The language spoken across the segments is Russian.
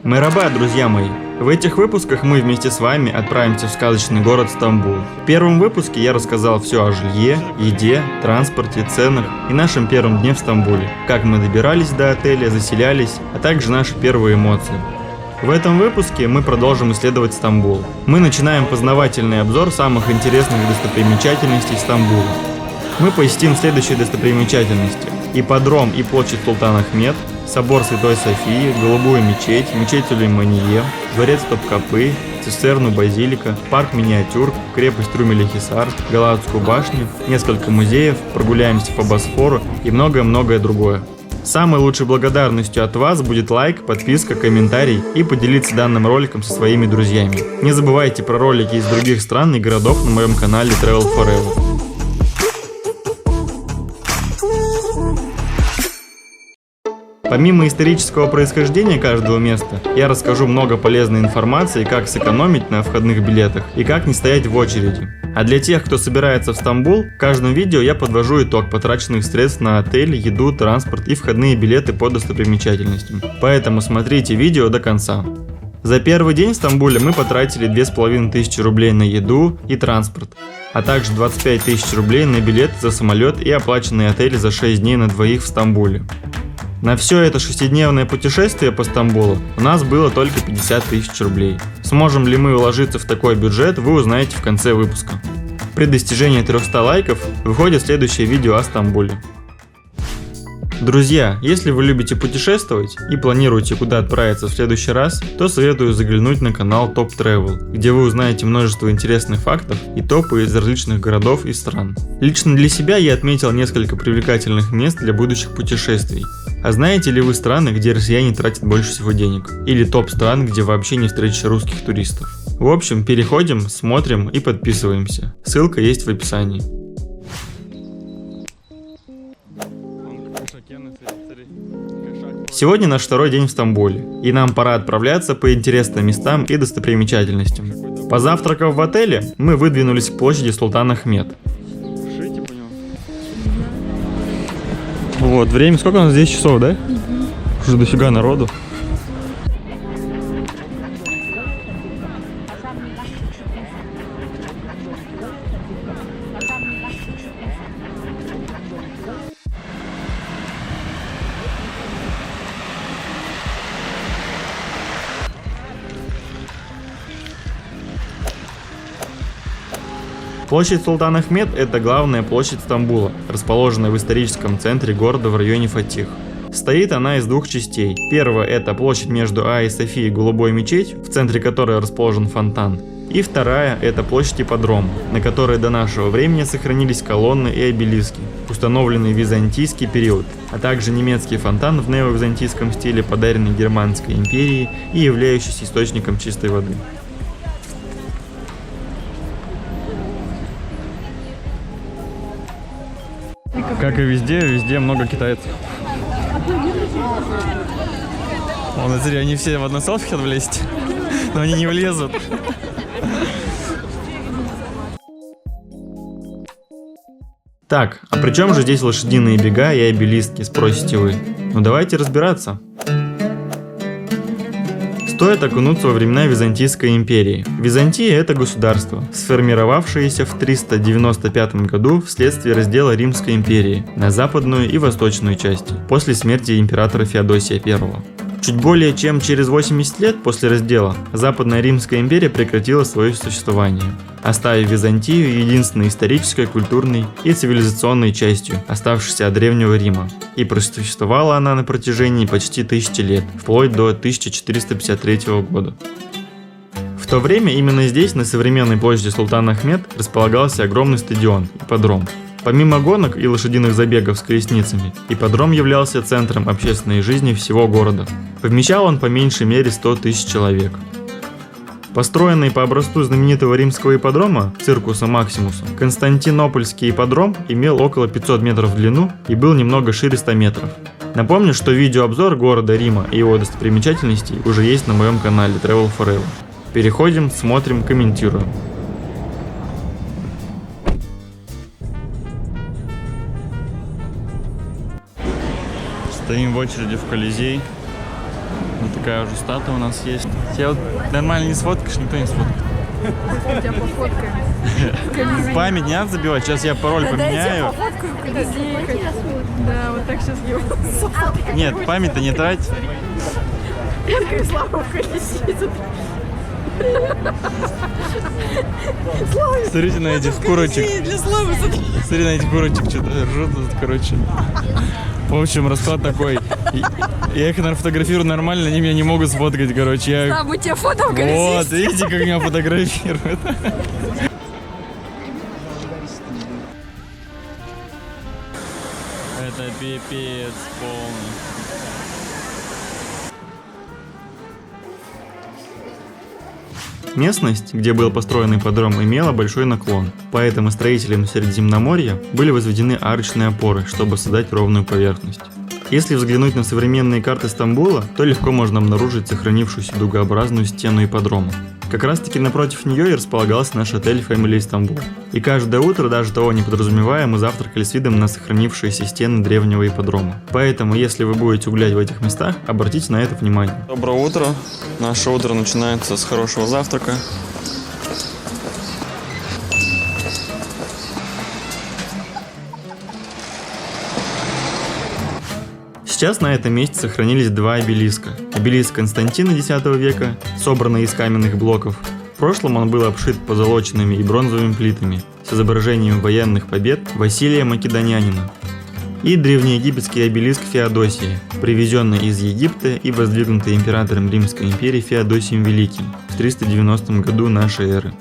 Мераба, друзья мои! В этих выпусках мы вместе с вами отправимся в сказочный город Стамбул. В первом выпуске я рассказал все о жилье, еде, транспорте, ценах и нашем первом дне в Стамбуле, как мы добирались до отеля, заселялись, а также наши первые эмоции. В этом выпуске мы продолжим исследовать Стамбул. Мы начинаем познавательный обзор самых интересных достопримечательностей Стамбула. Мы посетим следующие достопримечательности: ипподром и площадь Султан Ахмед, собор Святой Софии, Голубую мечеть, мечеть Сулеймания, дворец Топкапы, цистерну Базилика, парк Миниатюрк, крепость Румели-Хисар, Галатскую башню, несколько музеев, прогуляемся по Босфору и многое-многое другое. Самой лучшей благодарностью от вас будет лайк, подписка, комментарий и поделиться данным роликом со своими друзьями. Не забывайте про ролики из других стран и городов на моем канале Travel Forever. Помимо исторического происхождения каждого места, я расскажу много полезной информации, как сэкономить на входных билетах и как не стоять в очереди. А для тех, кто собирается в Стамбул, в каждом видео я подвожу итог потраченных средств на отель, еду, транспорт и входные билеты по достопримечательностям. Поэтому смотрите видео до конца. За первый день в Стамбуле мы потратили 2500 рублей на еду и транспорт, а также 25 тысяч рублей на билет за самолет и оплаченный отель за 6 дней на двоих в Стамбуле. На все это шестидневное путешествие по Стамбулу у нас было только 50 тысяч рублей. Сможем ли мы уложиться в такой бюджет, вы узнаете в конце выпуска. При достижении 300 лайков выходит следующее видео о Стамбуле. Друзья, если вы любите путешествовать и планируете куда отправиться в следующий раз, то советую заглянуть на канал Top Travel, где вы узнаете множество интересных фактов и топы из различных городов и стран. Лично для себя я отметил несколько привлекательных мест для будущих путешествий. А знаете ли вы страны, где россияне тратят больше всего денег? Или топ стран, где вообще не встретишь русских туристов? В общем, переходим, смотрим и подписываемся. Ссылка есть в описании. Сегодня наш второй день в Стамбуле, и нам пора отправляться по интересным местам и достопримечательностям. Позавтракав в отеле, мы выдвинулись к площади Султан Ахмед. Вот, время сколько у нас? 10 часов, да? Уже дофига народу. Площадь Султан Ахмед – это главная площадь Стамбула, расположенная в историческом центре города в районе Фатих. Состоит она из двух частей. Первая – это площадь между Айя Софией и Голубой мечетью, в центре которой расположен фонтан. И вторая – это площадь ипподрома, на которой до нашего времени сохранились колонны и обелиски, установленные в византийский период, а также немецкий фонтан в неовизантийском стиле, подаренный Германской империей и являющийся источником чистой воды. Как и везде много китайцев. Вон, смотри, они все в одно селфи хотят влезть, но они не влезут. Так, а при чем же здесь лошадиные бега и обелиски, спросите вы? Ну давайте разбираться. Стоит окунуться во времена Византийской империи. Византия – это государство, сформировавшееся в 395 году вследствие раздела Римской империи на западную и восточную части после смерти императора Феодосия I. Чуть более чем через 80 лет после раздела Западная Римская империя прекратила свое существование, оставив Византию единственной исторической, культурной и цивилизационной частью, оставшейся от Древнего Рима. И просуществовала она на протяжении почти 1000 лет, вплоть до 1453 года. В то время именно здесь, на современной площади Султан Ахмед, располагался огромный стадион – ипподром. Помимо гонок и лошадиных забегов с колесницами, ипподром являлся центром общественной жизни всего города. Вмещал он по меньшей мере 100 тысяч человек. Построенный по образцу знаменитого римского ипподрома, циркуса Максимуса, Константинопольский ипподром имел около 500 метров в длину и был немного шире 100 метров. Напомню, что видеообзор города Рима и его достопримечательностей уже есть на моем канале Travel Forever. Переходим, смотрим, комментируем. Стоим в очереди в Колизей. Вот такая уже статуя у нас есть. Тебя вот нормально не сфоткаешь, никто не сфоткает. Тебя пофоткаем. Память не надо забивать, сейчас я пароль поменяю. Да, вот так сейчас его. Нет, память-то не трать. Фоткай Славу в колесницу. Смотрите на этих курочек. Для Славы, смотри. Смотри на этих курочек, что-то ржут тут, короче. В общем, расклад такой. Я их, наверное, фотографирую нормально, они меня не могут сфоткать, короче. Да, мы тебя фото в колеснице. Вот, видите, как меня фотографируют. Это пипец полный. Местность, где был построен ипподром, имела большой наклон, поэтому строителям Средиземноморья были возведены арочные опоры, чтобы создать ровную поверхность. Если взглянуть на современные карты Стамбула, то легко можно обнаружить сохранившуюся дугообразную стену ипподрома. Как раз таки напротив нее и располагался наш отель Family Istanbul. И каждое утро, даже того не подразумевая, мы завтракали с видом на сохранившиеся стены древнего ипподрома. Поэтому, если вы будете гулять в этих местах, обратите на это внимание. Доброе утро. Наше утро начинается с хорошего завтрака. Сейчас на этом месте сохранились два обелиска. Обелиск Константина X века, собранный из каменных блоков. В прошлом он был обшит позолоченными и бронзовыми плитами с изображением военных побед Василия Македонянина. И древнеегипетский обелиск Феодосии, привезенный из Египта и воздвигнутый императором Римской империи Феодосием Великим в 390 году нашей эры.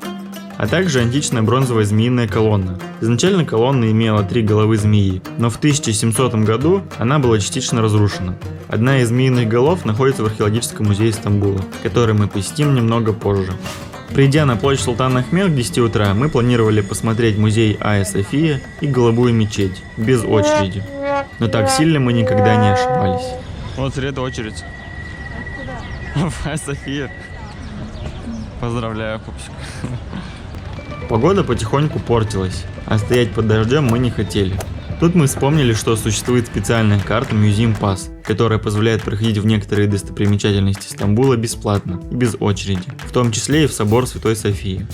А также античная бронзовая змеиная колонна. Изначально колонна имела 3 головы змеи, но в 1700 году она была частично разрушена. Одна из змеиных голов находится в археологическом музее Стамбула, который мы посетим немного позже. Придя на площадь Султана Ахмед к 10 утра, мы планировали посмотреть музей Айя София и Голубую мечеть, без очереди. Но так сильно мы никогда не ошибались. Вот среда очередь. В Айя София. Поздравляю, пупсик. Погода потихоньку портилась, а стоять под дождем мы не хотели. Тут мы вспомнили, что существует специальная карта Museum Pass, которая позволяет проходить в некоторые достопримечательности Стамбула бесплатно и без очереди, в том числе и в собор Святой Софии.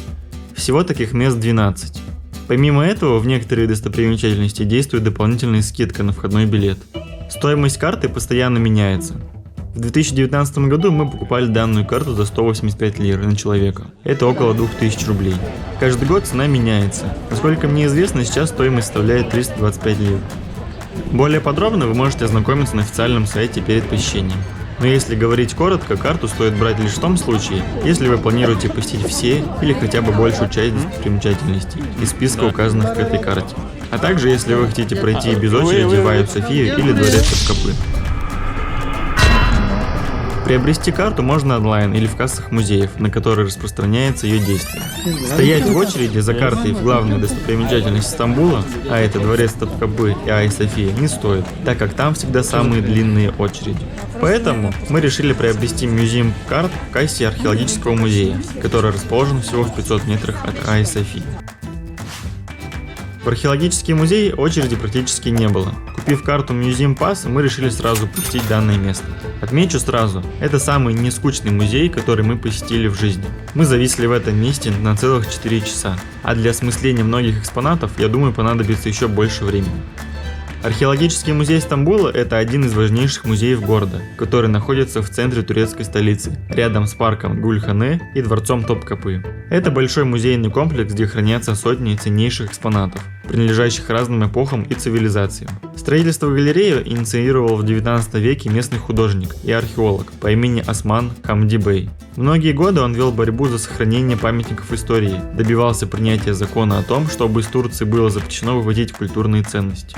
Всего таких мест 12. Помимо этого, в некоторые достопримечательности действует дополнительная скидка на входной билет. Стоимость карты постоянно меняется. В 2019 году мы покупали данную карту за 185 лир на человека. Это около 2000 рублей. Каждый год цена меняется. Насколько мне известно, сейчас стоимость составляет 325 лир. Более подробно вы можете ознакомиться на официальном сайте перед посещением. Но если говорить коротко, карту стоит брать лишь в том случае, если вы планируете посетить все или хотя бы большую часть достопримечательностей из списка, указанных к этой карте. А также если вы хотите пройти без очереди в Айю Софию или дворец Топкапы. Приобрести карту можно онлайн или в кассах музеев, на которые распространяется ее действие. Стоять в очереди за картой в главную достопримечательность Стамбула, а это дворец Топкапы и Айя София, не стоит, так как там всегда самые длинные очереди. Поэтому мы решили приобрести Museum карт в кассе археологического музея, который расположен всего в 500 метрах от Айя Софии. В археологический музей очереди практически не было. Купив карту Museum Pass, мы решили сразу посетить данное место. Отмечу сразу, это самый нескучный музей, который мы посетили в жизни. Мы зависли в этом месте на целых 4 часа, а для осмысления многих экспонатов, я думаю, понадобится еще больше времени. Археологический музей Стамбула – это один из важнейших музеев города, который находится в центре турецкой столицы, рядом с парком Гульхане и дворцом Топкапы. Это большой музейный комплекс, где хранятся сотни ценнейших экспонатов, принадлежащих разным эпохам и цивилизациям. Строительство галереи инициировал в 19 веке местный художник и археолог по имени Осман Хамди Бей. Многие годы он вел борьбу за сохранение памятников истории, добивался принятия закона о том, чтобы из Турции было запрещено выводить культурные ценности.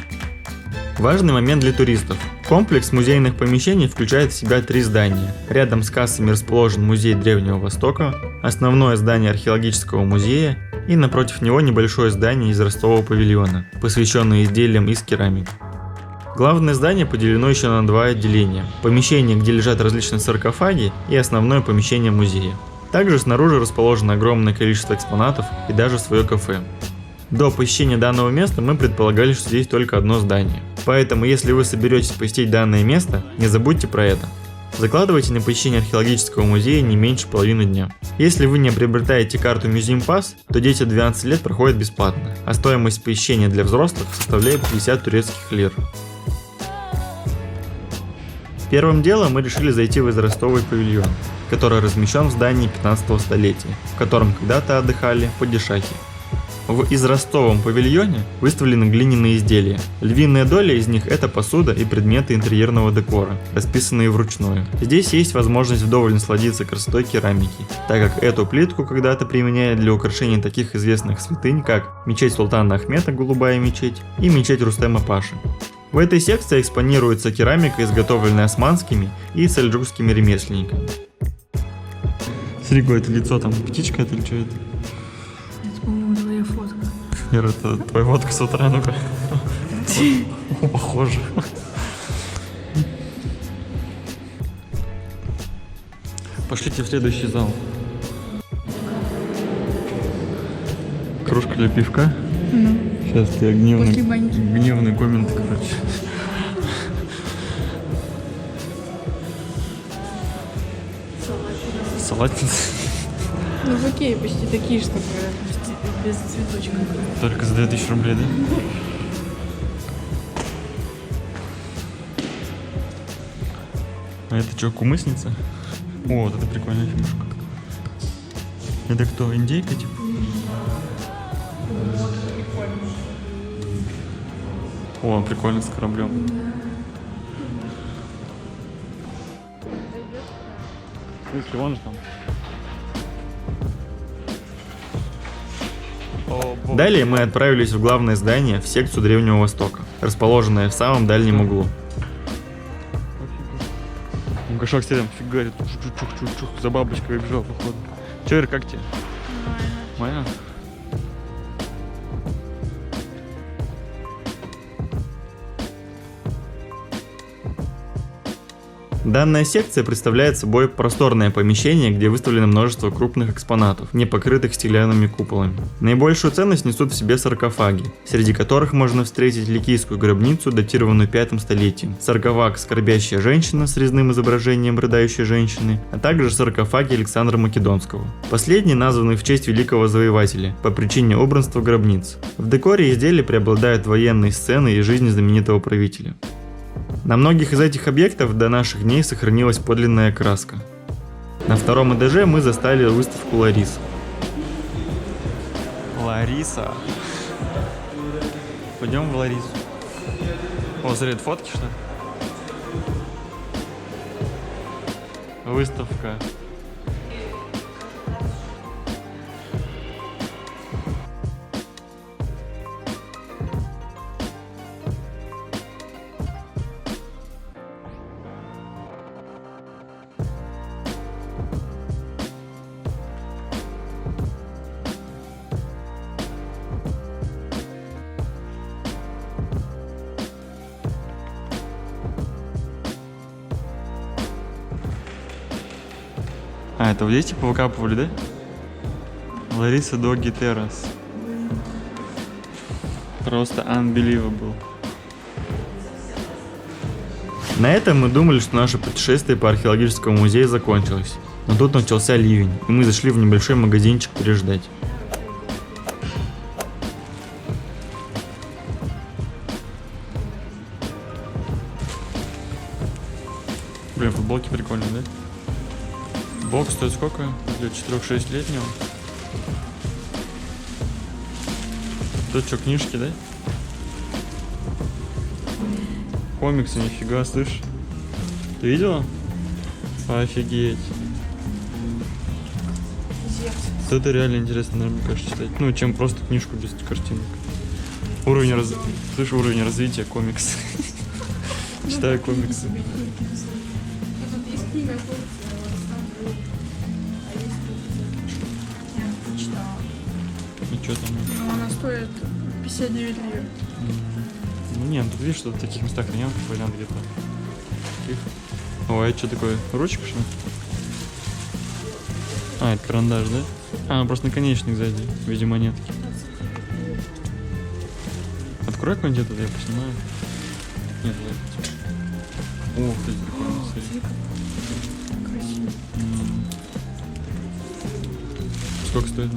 Важный момент для туристов. Комплекс музейных помещений включает в себя 3 здания. Рядом с кассами расположен музей Древнего Востока, основное здание археологического музея и напротив него небольшое здание из ростового павильона, посвященное изделиям из керамики. Главное здание поделено еще на 2 отделения. Помещение, где лежат различные саркофаги, и основное помещение музея. Также снаружи расположено огромное количество экспонатов и даже свое кафе. До посещения данного места мы предполагали, что здесь только одно здание. Поэтому, если вы соберетесь посетить данное место, не забудьте про это. Закладывайте на посещение археологического музея не меньше половины дня. Если вы не приобретаете карту Museum Pass, то дети 12 лет проходят бесплатно, а стоимость посещения для взрослых составляет 50 турецких лир. Первым делом мы решили зайти в возрастовый павильон, который размещен в здании 15 столетия, в котором когда-то отдыхали падишахи. В израстовом павильоне выставлены глиняные изделия. Львиная доля из них – это посуда и предметы интерьерного декора, расписанные вручную. Здесь есть возможность вдоволь насладиться красотой керамики, так как эту плитку когда-то применяли для украшения таких известных святынь, как мечеть Султана Ахмета, голубая мечеть, и мечеть Рустема Паши. В этой секции экспонируется керамика, изготовленная османскими и сельджукскими ремесленниками. Смотри, какое-то лицо, там птичка это или что это? Это, по-моему, твоя фотка. Ира, это твоя фотка с утра, ну-ка. Похоже. Пошлите в следующий зал. Кружка для пивка. Сейчас ты гневный коммент, короче. Салатница. Ну, в Икее почти такие, чтобы без цветочков. Только за 2000 рублей, да? А это что, кумысница? О, вот это прикольная фишка. Это кто, индейка, типа? О, прикольно, с кораблем. Слушай, вон же там. Далее мы отправились в главное здание, в секцию Древнего Востока, расположенное в самом дальнем углу. Гашак сидит, фигарит, чух-чух-чух, за бабочкой бежал, походу. Че, Ир, как тебе? Нормально. Данная секция представляет собой просторное помещение, где выставлено множество крупных экспонатов, не покрытых стеклянными куполами. Наибольшую ценность несут в себе саркофаги, среди которых можно встретить ликийскую гробницу, датированную 5 столетием, саркофаг «Скорбящая женщина» с резным изображением рыдающей женщины, а также саркофаги Александра Македонского. Последний названы в честь великого завоевателя, по причине убранства гробниц. В декоре изделий преобладают военные сцены и жизнь знаменитого правителя. На многих из этих объектов до наших дней сохранилась подлинная краска. На втором этаже мы застали выставку Ларисы. Лариса. Пойдем в Ларису. О, смотри, это фотки, что ли? Выставка. А, это вот здесь типа выкапывали, да? Лариса Доги Террас. Просто unbelievable. На этом мы думали, что наше путешествие по археологическому музею закончилось. Но тут начался ливень, и мы зашли в небольшой магазинчик переждать. Блин, футболки прикольные, да? Бокс стоит сколько? Для 4-6-летнего. Тут что, книжки, да? Комиксы, нифига, слышь. Ты видела? Офигеть. Вот это реально интересно, наверное, кажется, читать. Ну, чем просто книжку без картинок. Слышь, уровень развития комикс. Читаю комиксы. И что там? Ну, она стоит 59 лир. Ну нет, тут видишь, что в таких местах нет вариант где-то. Таких. О, а это что такое? Ручка, что ли? А, это карандаш, да? А, просто наконечник сзади в виде монетки. Открой какой-нибудь этот, я поснимаю. Нет, ладно. О, кстати, прикольно, смотри. Сколько стоит?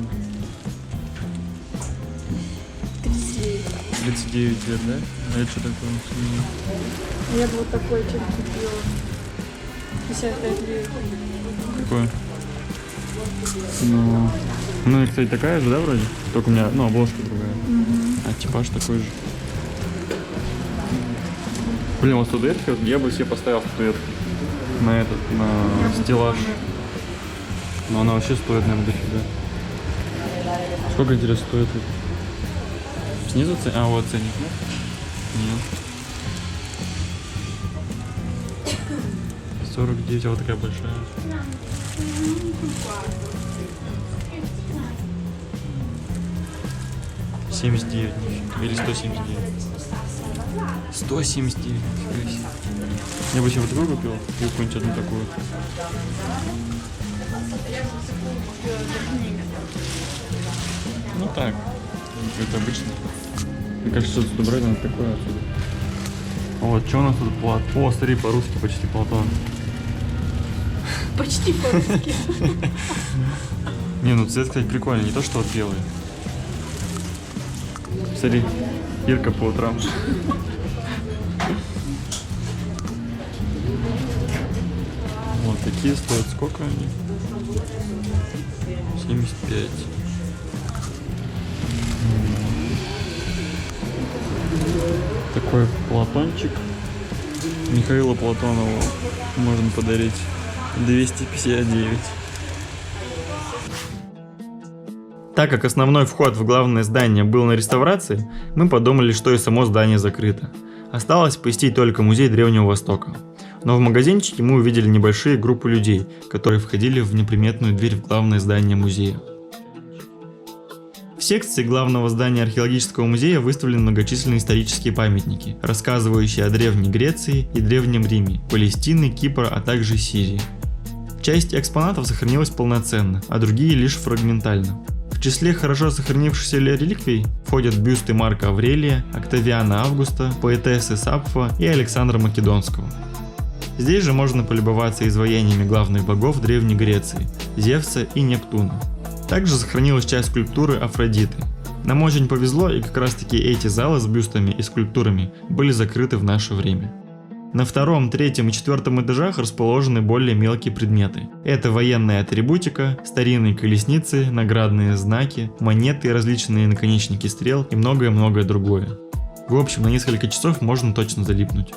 39 лет, да? А это что такое? Я бы вот такой чек купила. 55 лет. Какое? Ну, и, кстати, такая же, да, вроде? Только у меня, ну, обложка другая. А типаж такой же. Блин, вот статуэтки, вот я бы себе поставил статуэтку на этот, на стеллаж. Но она вообще стоит, наверное, дофига. Сколько, интересно, стоит? Снизу ценник? А, вот ценник, нет? Нет. 49, а вот такая большая. $79 или 179. 179, нифига себе. Я бы себе вот такую купил, и какую-нибудь одну такую. Ну так, это обычно. Мне кажется, что-то брать надо такое отсюда. Вот, что у нас тут плат? О, смотри, по-русски почти Платон. Почти по-русски. Не, ну цвет, кстати, прикольный, не то, что вот белый. Смотри, Ирка по утрам. Вот такие стоят. Сколько они? 75. Такой Платончик. Михаилу Платонову можно подарить 259. Так как основной вход в главное здание был на реставрации, мы подумали, что и само здание закрыто. Осталось посетить только музей Древнего Востока. Но в магазинчике мы увидели небольшие группы людей, которые входили в неприметную дверь в главное здание музея. В секции главного здания археологического музея выставлены многочисленные исторические памятники, рассказывающие о Древней Греции и Древнем Риме, Палестины, Кипра, а также Сирии. Часть экспонатов сохранилась полноценно, а другие лишь фрагментально. В числе хорошо сохранившихся реликвий входят бюсты Марка Аврелия, Октавиана Августа, поэтессы Сапфо и Александра Македонского. Здесь же можно полюбоваться изваяниями главных богов Древней Греции – Зевса и Нептуна. Также сохранилась часть скульптуры Афродиты. Нам очень повезло, и как раз таки эти залы с бюстами и скульптурами были закрыты в наше время. На втором, третьем и четвертом этажах расположены более мелкие предметы. Это военная атрибутика, старинные колесницы, наградные знаки, монеты, различные наконечники стрел и многое-многое другое. В общем, на несколько часов можно точно залипнуть.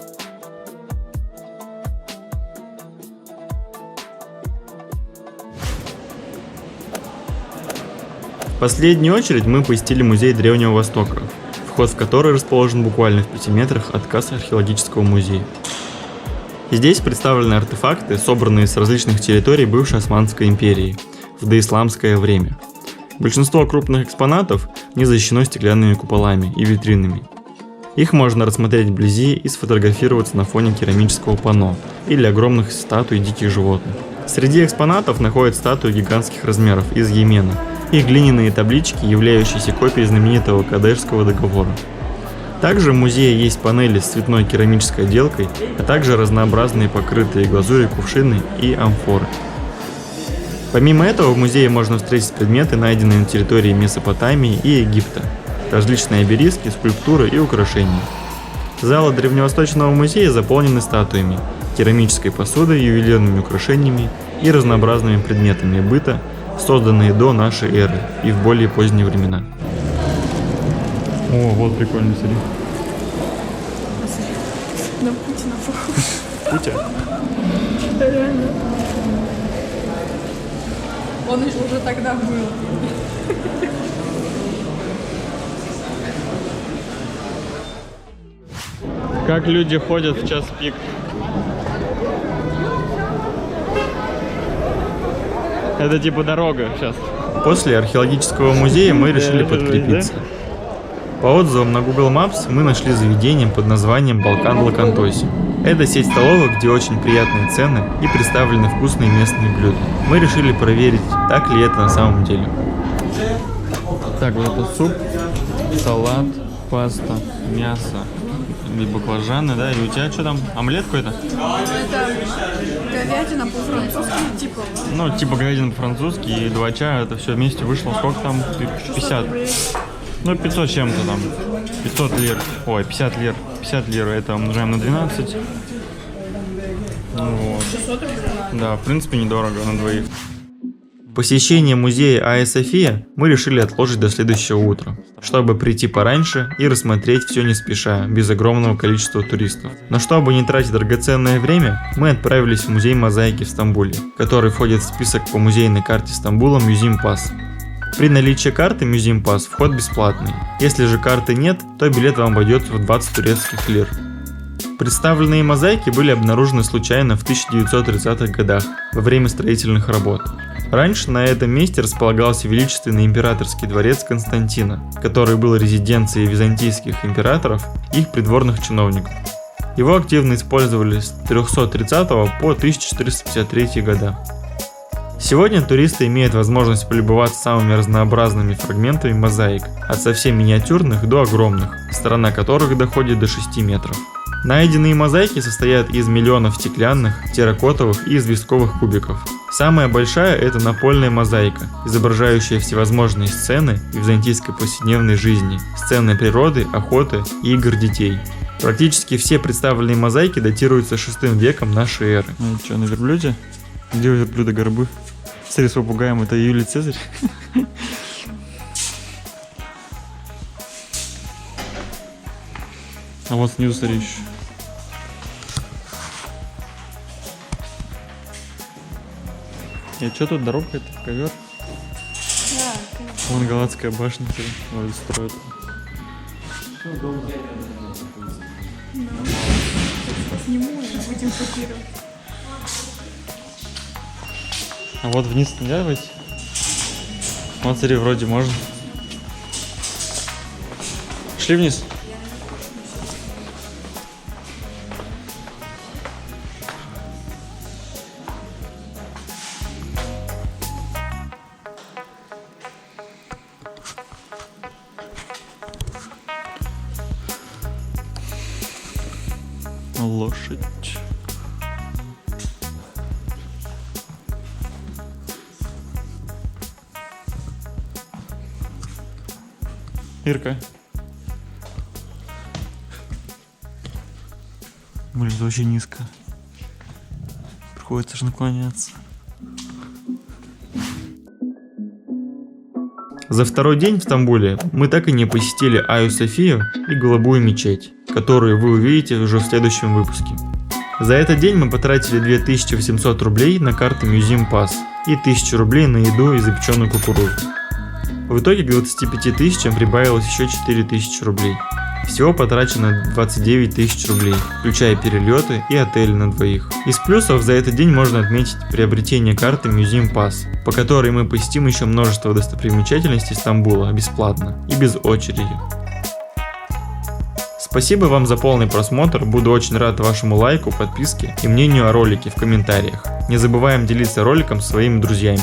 В последнюю очередь мы посетили музей Древнего Востока, вход в который расположен буквально в 5 метрах от кассы археологического музея. Здесь представлены артефакты, собранные с различных территорий бывшей Османской империи в доисламское время. Большинство крупных экспонатов не защищено стеклянными куполами и витринами. Их можно рассмотреть вблизи и сфотографироваться на фоне керамического панно или огромных статуй диких животных. Среди экспонатов находят статуи гигантских размеров из Йемена и глиняные таблички, являющиеся копией знаменитого Кадешского договора. Также в музее есть панели с цветной керамической отделкой, а также разнообразные покрытые глазурью кувшины и амфоры. Помимо этого в музее можно встретить предметы, найденные на территории Месопотамии и Египта, различные обелиски, скульптуры и украшения. Залы Древневосточного музея заполнены статуями, керамической посудой, ювелирными украшениями и разнообразными предметами быта, созданные до нашей эры и в более поздние времена. О, вот прикольный, смотри. На Путина похож. Путя? Реально. Он уже тогда был. Как люди ходят в час пик? Это типа дорога сейчас. После археологического музея мы решили подкрепиться. По отзывам на Google Maps мы нашли заведение под названием Балкан Лакантоси. Это сеть столовых, где очень приятные цены и представлены вкусные местные блюда. Мы решили проверить, так ли это на самом деле. Так, вот это суп, салат, паста, мясо, и баклажаны, да? И у тебя что там, омлет какой-то? Это говядина по-французски, типа. Ну, типа говядина по-французски и 2 чая, это все вместе вышло, сколько там? 50. Ну, 500 чем-то там. 500 лир. Ой, 50 лир. 50 лир, это умножаем на 12. Вот. 600 рублей. Да, в принципе, недорого на двоих. Посещение музея Айя София мы решили отложить до следующего утра, чтобы прийти пораньше и рассмотреть все не спеша, без огромного количества туристов. Но чтобы не тратить драгоценное время, мы отправились в музей мозаики в Стамбуле, который входит в список по музейной карте Стамбула Museum Pass. При наличии карты Museum Pass вход бесплатный. Если же карты нет, то билет вам обойдется в 20 турецких лир. Представленные мозаики были обнаружены случайно в 1930-х годах во время строительных работ. Раньше на этом месте располагался величественный императорский дворец Константина, который был резиденцией византийских императоров и их придворных чиновников. Его активно использовали с 330 по 1453 года. Сегодня туристы имеют возможность полюбоваться самыми разнообразными фрагментами мозаик, от совсем миниатюрных до огромных, сторона которых доходит до 6 метров. Найденные мозаики состоят из миллионов стеклянных, терракотовых и известковых кубиков. Самая большая – это напольная мозаика, изображающая всевозможные сцены византийской повседневной жизни, сцены природы, охоты и игр детей. Практически все представленные мозаики датируются 6 веком нашей эры. Ну что, на верблюде? Где у верблюда горбы? Смотри, с попугаем, это Юлий Цезарь. А вот снизу, смотри, еще. И что тут, дорога это ковер? Да, конечно. Вон Галатская башня строят. Сниму и будем фотографировать. А вот вниз нельзя войти? Вот смотри, вроде можно. Шли вниз? Лошадь. Ирка. Блин, это очень низко. Приходится же наклоняться. За второй день в Стамбуле мы так и не посетили Айю Софию и Голубую мечеть, которые вы увидите уже в следующем выпуске. За этот день мы потратили 2800 рублей на карты Museum Pass и 1000 рублей на еду и запеченную кукурузу. В итоге к 25 тысячам прибавилось еще 4000 рублей. Всего потрачено 29 тысяч рублей, включая перелеты и отели на двоих. Из плюсов за этот день можно отметить приобретение карты Museum Pass, по которой мы посетим еще множество достопримечательностей Стамбула бесплатно и без очереди. Спасибо вам за полный просмотр, буду очень рад вашему лайку, подписке и мнению о ролике в комментариях. Не забываем делиться роликом со своими друзьями.